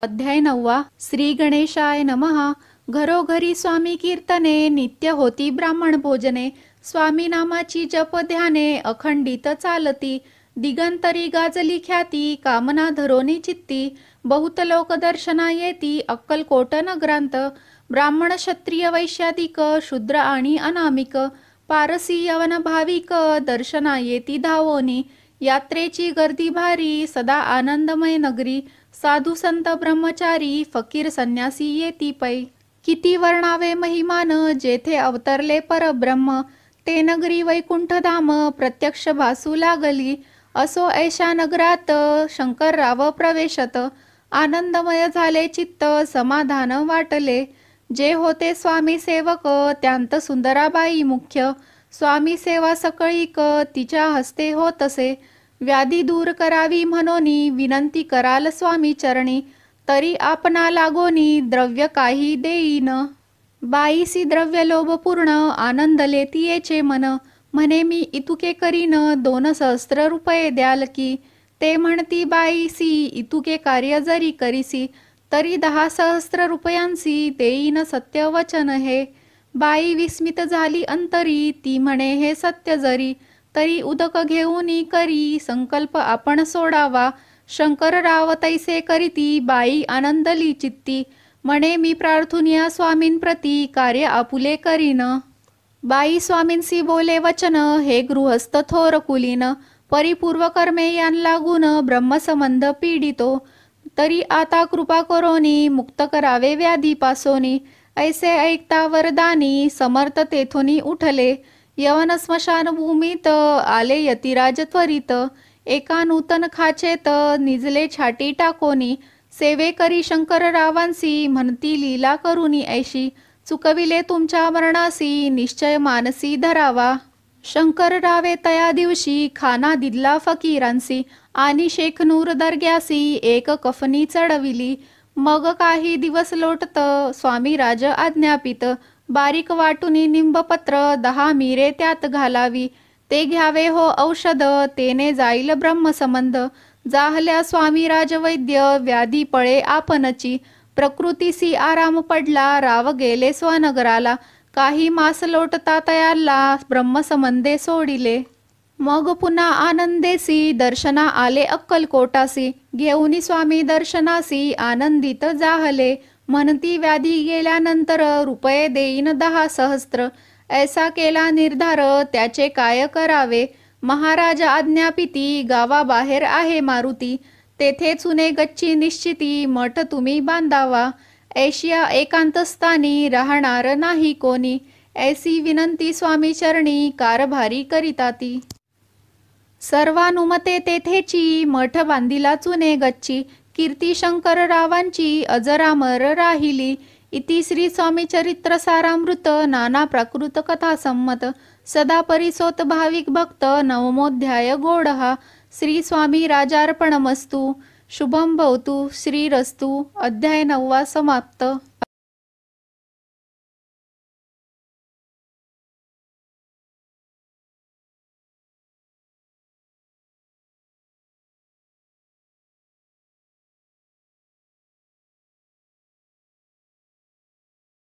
अध्याय 9. श्री गणेशाय नमः. घरोघरी स्वामी कीर्तने, नित्य होती ब्राह्मण भोजने. स्वामी नामाची जप ध्याने, अखंडित चालती. दिगंतरी गाजली ख्याती, कामना धरोनी चित्ती. बहुत लोक दर्शना येती, अक्कलकोट नगरांत. ब्राह्मण क्षत्रिय वैश्यादिक, शूद्र आणि अनामिक. पारसी यवन भाविक, दर्शना येती धावोनी. यात्रेची गर्दी भारी, सदा आनंदमय नगरी. साधू संत ब्रह्मचारी, फकीर संन्यासी येती पै. किती वर्णावे महिमान, जेथे अवतरले परब्रह्म. ते नगरी वैकुंठधाम, प्रत्यक्ष भासू लागली. असो ऐशा नगरात, शंकरराव प्रवेशत. आनंदमय झाले चित्त, समाधान वाटले. जे होते स्वामी सेवक, त्यांत सुंदराबाई मुख्य. स्वामी सेवा सकळीक, तिच्या हस्ते होतसे. व्याधी दूर करावी म्हणोनी, विनंती कराल स्वामी चरणी. तरी आपणा लागोनी, द्रव्य काही देईन. बाईसी द्रव्य लोभ पूर्ण, आनंदले तियेचे मन. म्हणे मी इतुके करीन, 2,000 रुपये द्याल की. ते म्हणती बाईसी, इतुके कार्य जरी करीसी, तरी 10,000 रुपयांसी देईन सत्य वचन हे. बाई विस्मित झाली अंतरी, ती म्हणे हे सत्य जरी. तरी उदक घेऊनी करी, संकल्प आपण सोडावा. शंकरराव तैसे करीती, बाई आनंदली चित्ती. म्हणे मी प्रार्थुनिया स्वामींप्रती, कार्य आपुले करीन. बाई स्वामींसी बोले वचन, हे गृहस्थ थोर कुलीन. परिपूर्व कर्मे यान लागून, ब्रह्मसंबंध पीडितो. तरी आता कृपा करोनी, मुक्त करावे व्याधी पासोनी. ऐसे ऐकता वरदानी, समर्थ तेथोनी उठले. यवन स्मशानभूमीत, आले यतिराज त्वरित. एका नूतन खाचेत, निजले छाटी टाकोनी. सेवे करी शंकररावांसी, म्हणती लीला करुनी ऐशी. चुकविले तुमच्या मरणासी, निश्चय मानसी धरावा. शंकररावे तया दिवशी, खाना दिला फकीरांसी. आणि शेखनूर दर्ग्यासी, एक कफनी चढविली. मग काही दिवस लोटत, स्वामी राज आज्ञापित. बारीक वाटुनी निंबपत्र, 10 मिरे त्यात घालावी. ते घ्यावे हो औषध, तेने जाईल ब्रह्मसंबंध. जाहल्या स्वामी राजवैद्य, व्याधी पळे आपणची. प्रकृतीसी आराम पडला, राव गेले स्वनगराला. काही मास लोटता तयारला, ब्रह्मसंबंधे सोडिले. मग पुन्हा आनंदेसी, दर्शना आले अक्कलकोटासी. घेऊनी स्वामी दर्शनासी, आनंदित जाहले. म्हणती व्याधी गेल्यानंतर, रुपये देईन 10,000. ऐसा केला निर्धार, त्याचे काय करावे. महाराज आज्ञापिती, गावाबाहेर आहे मारुती. तेथे चुने गच्ची निश्चिती, मठ तुम्ही बांधावा. ऐशिया एकांतस्थानी, राहणार नाही कोणी. ऐसी विनंती स्वामी चरणी, कारभारी करिताती. सर्वानुमते तेथेची, मठ बांधिला चुने गच्ची. कीर्ती शंकररावांची, अजरामर राहिली. इति श्री स्वामी चरित्र सारामृत, नाना प्राकृत कथा संमत. सदा परिसोत भाविक भक्त, नवमोध्याय गोडहा. श्री स्वामी राजार्पणमस्तु. शुभम भवतु. श्रीरस्तु. अध्याय 9 समाप्त.